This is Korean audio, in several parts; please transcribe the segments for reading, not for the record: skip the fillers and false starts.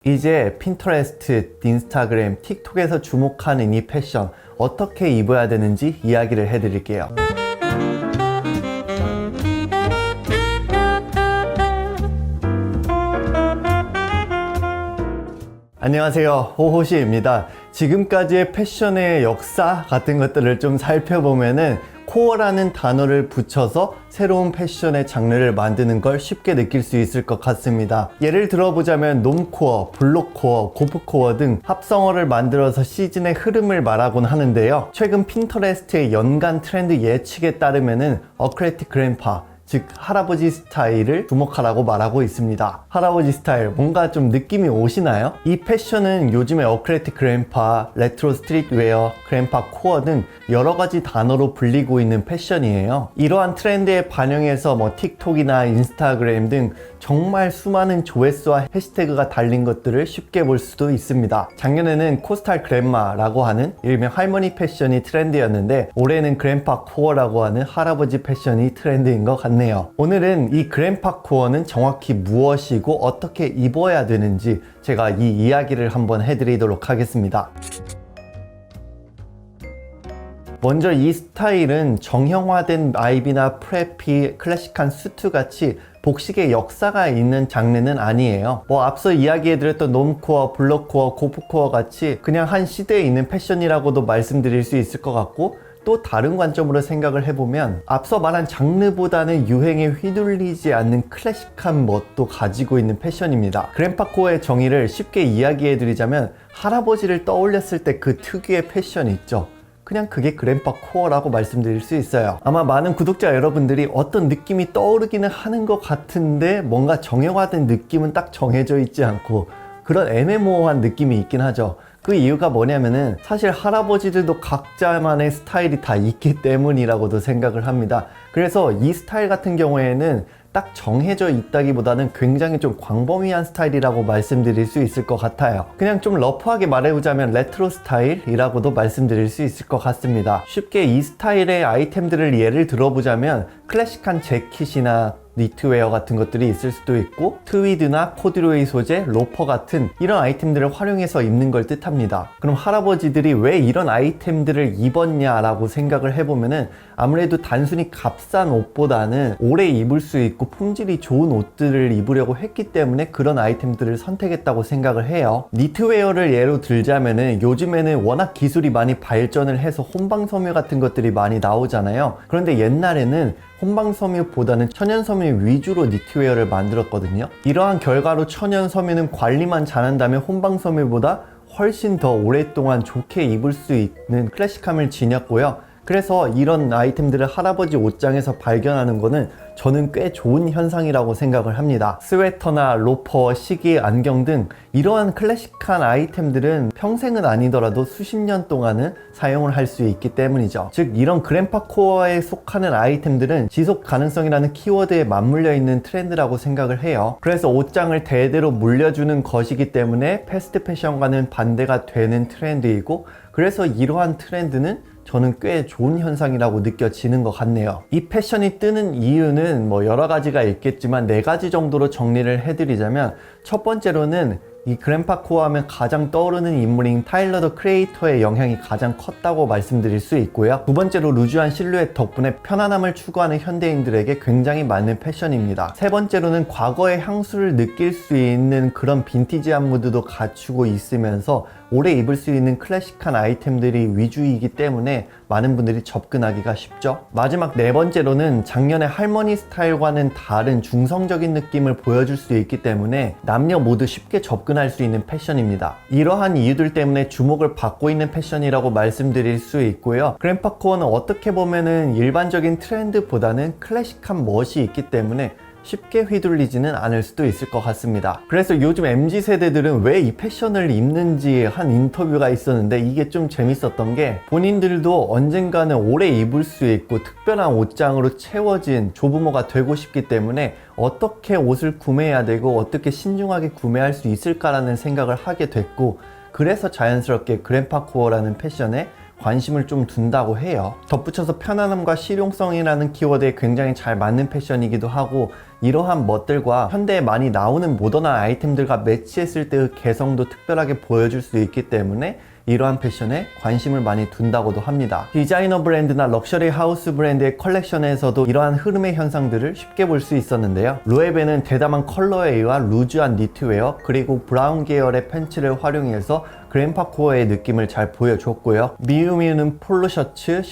이제 핀터레스트, 인스타그램, 틱톡에서 주목하는 이 패션 어떻게 입어야 되는지 이야기를 해드릴게요. 안녕하세요, 호호시입니다. 지금까지의 패션의 역사 같은 것들을 좀 살펴보면은 코어라는 단어를 붙여서 새로운 패션의 장르를 만드는 걸 쉽게 느낄 수 있을 것 같습니다. 예를 들어보자면 놈코어, 블록코어, 고프코어 등 합성어를 만들어서 시즌의 흐름을 말하곤 하는데요. 최근 핀터레스트의 연간 트렌드 예측에 따르면은 어크레틱 그랜파, 즉 할아버지 스타일을 주목하라고 말하고 있습니다. 할아버지 스타일 뭔가 좀 느낌이 오시나요? 이 패션은 요즘에 어크레틱 그랜파, 레트로 스트릿웨어, 그랜파 코어 등 여러 가지 단어로 불리고 있는 패션이에요. 이러한 트렌드에 반영해서 틱톡이나 인스타그램 등 정말 수많은 조회수와 해시태그가 달린 것들을 쉽게 볼 수도 있습니다. 작년에는 코스탈 그랜마라고 하는 일명 할머니 패션이 트렌드였는데 올해는 그랜파 코어라고 하는 할아버지 패션이 트렌드인 것 같네요. 오늘은 이 그랜파 코어는 정확히 무엇이고 어떻게 입어야 되는지 제가 이 이야기를 한번 해드리도록 하겠습니다. 먼저 이 스타일은 정형화된 아이비나 프레피, 클래식한 수트 같이 복식의 역사가 있는 장르는 아니에요. 앞서 이야기해드렸던 놈코어, 블록코어, 고프코어 같이 그냥 한 시대에 있는 패션이라고도 말씀드릴 수 있을 것 같고, 또 다른 관점으로 생각을 해보면 앞서 말한 장르보다는 유행에 휘둘리지 않는 클래식한 멋도 가지고 있는 패션입니다. 그랜파코어의 정의를 쉽게 이야기해드리자면 할아버지를 떠올렸을 때 그 특유의 패션이 있죠. 그냥 그게 그랜파 코어라고 말씀드릴 수 있어요. 아마 많은 구독자 여러분들이 어떤 느낌이 떠오르기는 하는 것 같은데 뭔가 정형화된 느낌은 딱 정해져 있지 않고 그런 애매모호한 느낌이 있긴 하죠. 그 이유가 뭐냐면은 사실 할아버지들도 각자만의 스타일이 다 있기 때문이라고도 생각을 합니다. 그래서 이 스타일 같은 경우에는 딱 정해져 있다기보다는 굉장히 좀 광범위한 스타일이라고 말씀드릴 수 있을 것 같아요. 그냥 좀 러프하게 말해보자면 레트로 스타일이라고도 말씀드릴 수 있을 것 같습니다. 쉽게 이 스타일의 아이템들을 예를 들어보자면 클래식한 재킷이나 니트웨어 같은 것들이 있을 수도 있고 트위드나 코듀로이 소재, 로퍼 같은 이런 아이템들을 활용해서 입는 걸 뜻합니다. 그럼 할아버지들이 왜 이런 아이템들을 입었냐라고 생각을 해보면은 아무래도 단순히 값싼 옷보다는 오래 입을 수 있고 품질이 좋은 옷들을 입으려고 했기 때문에 그런 아이템들을 선택했다고 생각을 해요. 니트웨어를 예로 들자면은 요즘에는 워낙 기술이 많이 발전을 해서 혼방섬유 같은 것들이 많이 나오잖아요. 그런데 옛날에는 혼방섬유보다는 천연섬유 위주로 니트웨어를 만들었거든요. 이러한 결과로 천연섬유는 관리만 잘한다면 혼방섬유보다 훨씬 더 오랫동안 좋게 입을 수 있는 클래식함을 지녔고요. 그래서 이런 아이템들을 할아버지 옷장에서 발견하는 거는 저는 꽤 좋은 현상이라고 생각을 합니다. 스웨터나 로퍼, 시계, 안경 등 이러한 클래식한 아이템들은 평생은 아니더라도 수십 년 동안은 사용을 할 수 있기 때문이죠. 즉 이런 그랜파 코어에 속하는 아이템들은 지속 가능성이라는 키워드에 맞물려 있는 트렌드라고 생각을 해요. 그래서 옷장을 대대로 물려주는 것이기 때문에 패스트 패션과는 반대가 되는 트렌드이고, 그래서 이러한 트렌드는 저는 꽤 좋은 현상이라고 느껴지는 것 같네요. 이 패션이 뜨는 이유는 여러 가지가 있겠지만 4가지 정도로 정리를 해드리자면, 첫 번째로는 이 그랜파 코어 하면 가장 떠오르는 인물인 타일러 더 크리에이터의 영향이 가장 컸다고 말씀드릴 수 있고요. 두 번째로 루즈한 실루엣 덕분에 편안함을 추구하는 현대인들에게 굉장히 맞는 패션입니다. 세 번째로는 과거의 향수를 느낄 수 있는 그런 빈티지한 무드도 갖추고 있으면서 오래 입을 수 있는 클래식한 아이템들이 위주이기 때문에 많은 분들이 접근하기가 쉽죠. 마지막 4번째로는 작년의 할머니 스타일과는 다른 중성적인 느낌을 보여줄 수 있기 때문에 남녀 모두 쉽게 접근할 수 있는 패션입니다. 이러한 이유들 때문에 주목을 받고 있는 패션이라고 말씀드릴 수 있고요. 그랜파 코어는 어떻게 보면은 일반적인 트렌드보다는 클래식한 멋이 있기 때문에 쉽게 휘둘리지는 않을 수도 있을 것 같습니다. 그래서 요즘 MZ세대들은 왜 이 패션을 입는지 한 인터뷰가 있었는데 이게 좀 재밌었던 게, 본인들도 언젠가는 오래 입을 수 있고 특별한 옷장으로 채워진 조부모가 되고 싶기 때문에 어떻게 옷을 구매해야 되고 어떻게 신중하게 구매할 수 있을까라는 생각을 하게 됐고, 그래서 자연스럽게 그랜파 코어라는 패션에 관심을 좀 둔다고 해요. 덧붙여서 편안함과 실용성이라는 키워드에 굉장히 잘 맞는 패션이기도 하고, 이러한 멋들과 현대에 많이 나오는 모던한 아이템들과 매치했을 때의 개성도 특별하게 보여줄 수 있기 때문에 이러한 패션에 관심을 많이 둔다고도 합니다. 디자이너 브랜드나 럭셔리 하우스 브랜드의 컬렉션에서도 이러한 흐름의 현상들을 쉽게 볼 수 있었는데요. 로에베는 대담한 컬러에 의한 루즈한 니트웨어 그리고 브라운 계열의 팬츠를 활용해서 그랜파 코어의 느낌을 잘 보여줬고요. 미유미유는 폴로 셔츠,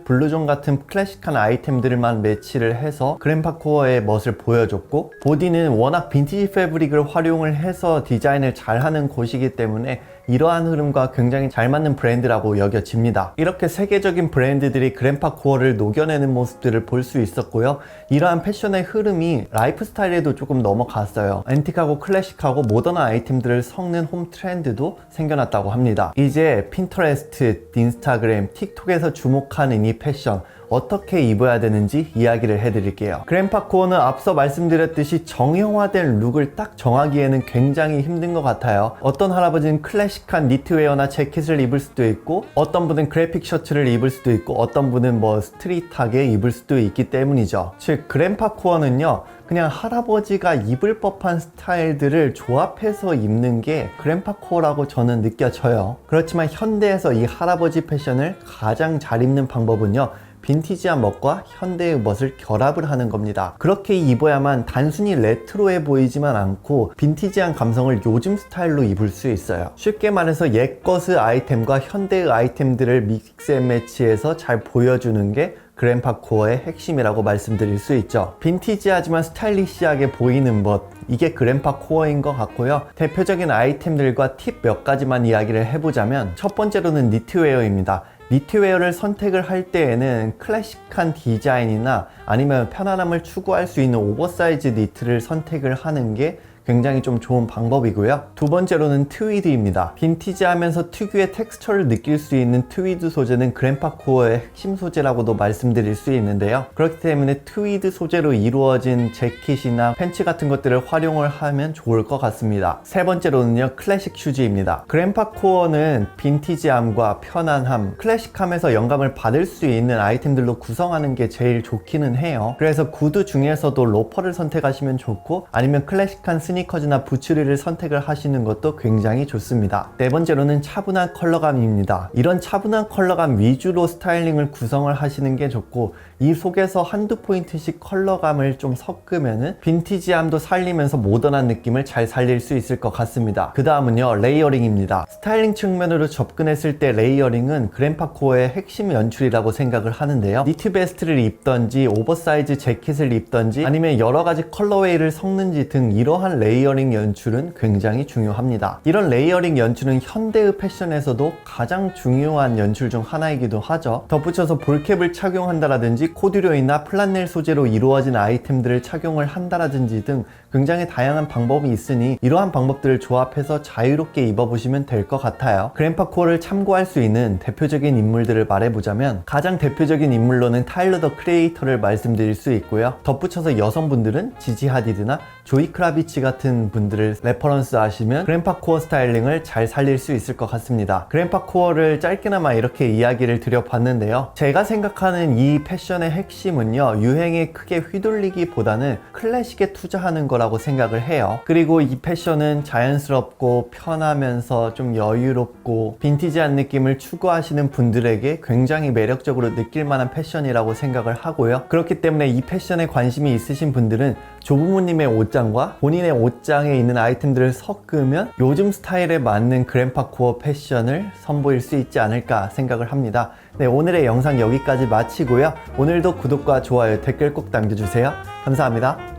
블루존 같은 클래식한 아이템들만 매치를 해서 그랜파 코어의 멋을 보여줬고, 보디는 워낙 빈티지 패브릭을 활용을 해서 디자인을 잘하는 곳이기 때문에 이러한 흐름과 굉장히 잘 맞는 브랜드라고 여겨집니다. 이렇게 세계적인 브랜드들이 그랜파 코어를 녹여내는 모습들을 볼 수 있었고요. 이러한 패션의 흐름이 라이프 스타일에도 조금 넘어갔어요. 앤틱하고 클래식하고 모던한 아이템들을 섞는 홈 트렌드도 생겨났다고 합니다. 이제 핀터레스트, 인스타그램, 틱톡에서 주목하는 이 패션 어떻게 입어야 되는지 이야기를 해드릴게요. 그랜파 코어는 앞서 말씀드렸듯이 정형화된 룩을 딱 정하기에는 굉장히 힘든 것 같아요. 어떤 할아버지는 클래식한 니트웨어나 재킷을 입을 수도 있고, 어떤 분은 그래픽 셔츠를 입을 수도 있고, 어떤 분은 스트릿하게 입을 수도 있기 때문이죠. 즉 그랜파 코어는요, 그냥 할아버지가 입을 법한 스타일들을 조합해서 입는 게 그랜파 코어라고 저는 느껴져요. 그렇지만 현대에서 이 할아버지 패션을 가장 잘 입는 방법은요, 빈티지한 멋과 현대의 멋을 결합을 하는 겁니다. 그렇게 입어야만 단순히 레트로해 보이지만 않고 빈티지한 감성을 요즘 스타일로 입을 수 있어요. 쉽게 말해서 옛것의 아이템과 현대의 아이템들을 믹스 앤 매치해서 잘 보여주는 게 그랜파 코어의 핵심이라고 말씀드릴 수 있죠. 빈티지하지만 스타일리시하게 보이는 멋, 이게 그랜파 코어인 것 같고요. 대표적인 아이템들과 팁 몇 가지만 이야기를 해보자면, 첫 번째로는 니트웨어입니다. 니트웨어를 선택을 할 때에는 클래식한 디자인이나 아니면 편안함을 추구할 수 있는 오버사이즈 니트를 선택을 하는 게 굉장히 좀 좋은 방법이고요. 두 번째로는 트위드입니다. 빈티지하면서 특유의 텍스처를 느낄 수 있는 트위드 소재는 그랜파 코어의 핵심 소재라고도 말씀드릴 수 있는데요. 그렇기 때문에 트위드 소재로 이루어진 재킷이나 팬츠 같은 것들을 활용을 하면 좋을 것 같습니다. 세 번째로는요, 클래식 슈즈입니다. 그랜파 코어는 빈티지함과 편안함, 클래식함에서 영감을 받을 수 있는 아이템들로 구성하는 게 제일 좋기는 해요. 그래서 구두 중에서도 로퍼를 선택하시면 좋고, 아니면 클래식한 스니커즈나 부츠리를 선택을 하시는 것도 굉장히 좋습니다. 네 번째로는 차분한 컬러감입니다. 이런 차분한 컬러감 위주로 스타일링을 구성을 하시는 게 좋고, 이 속에서 한두 포인트씩 컬러감을 좀 섞으면은 빈티지함도 살리면서 모던한 느낌을 잘 살릴 수 있을 것 같습니다. 그 다음은요, 레이어링입니다. 스타일링 측면으로 접근했을 때 레이어링은 그랜파 코어의 핵심 연출이라고 생각을 하는데요. 니트 베스트를 입던지 오버사이즈 재킷을 입던지 아니면 여러 가지 컬러웨이를 섞는지 등 이러한 레이어링 연출은 굉장히 중요합니다. 이런 레이어링 연출은 현대의 패션에서도 가장 중요한 연출 중 하나이기도 하죠. 덧붙여서 볼캡을 착용한다라든지 코듀로이나 플란넬 소재로 이루어진 아이템들을 착용을 한다라든지 등 굉장히 다양한 방법이 있으니 이러한 방법들을 조합해서 자유롭게 입어보시면 될 것 같아요. 그랜파 코어를 참고할 수 있는 대표적인 인물들을 말해보자면, 가장 대표적인 인물로는 타일러 더 크리에이터를 말씀드릴 수 있고요. 덧붙여서 여성분들은 지지 하디드나 조이 크라비치 같은 분들을 레퍼런스 하시면 그랜파 코어 스타일링을 잘 살릴 수 있을 것 같습니다. 그랜파 코어를 짧게나마 이렇게 이야기를 드려봤는데요. 제가 생각하는 이 패션의 핵심은요, 유행에 크게 휘둘리기보다는 클래식에 투자하는 거라고 생각을 해요. 그리고 이 패션은 자연스럽고 편하면서 좀 여유롭고 빈티지한 느낌을 추구하시는 분들에게 굉장히 매력적으로 느낄 만한 패션이라고 생각을 하고요. 그렇기 때문에 이 패션에 관심이 있으신 분들은 조부모님의 옷장과 본인의 옷장에 있는 아이템들을 섞으면 요즘 스타일에 맞는 그랜파 코어 패션을 선보일 수 있지 않을까 생각을 합니다. 네, 오늘의 영상 여기까지 마치고요. 오늘도 구독과 좋아요, 댓글 꼭 남겨주세요. 감사합니다.